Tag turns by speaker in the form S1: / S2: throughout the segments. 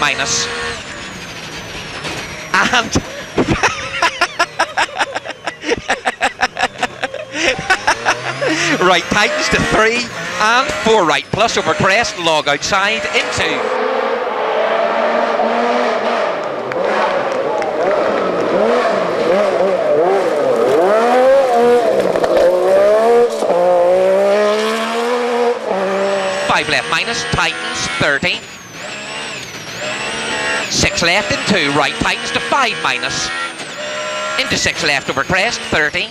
S1: minus. And right tightens to 3 and 4 right plus over crest, log outside into 5 left minus, tightens 30, 6 left into right, tightens to 5 minus, into 6 left over crest 30,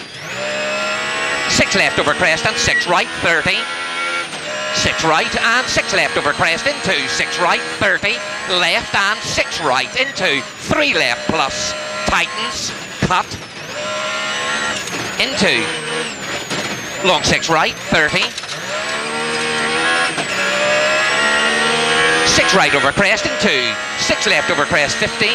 S1: 6 left over crest and 6 right 30, 6 right and 6 left over crest into 6 right 30, left and 6 right into 3 left plus, tightens, cut, into long 6 right 30, 6 right over crest into 6 left over crest 50,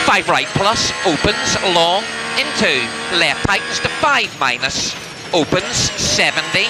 S1: 5 right plus, opens long into left tightens to 5 minus, opens 70,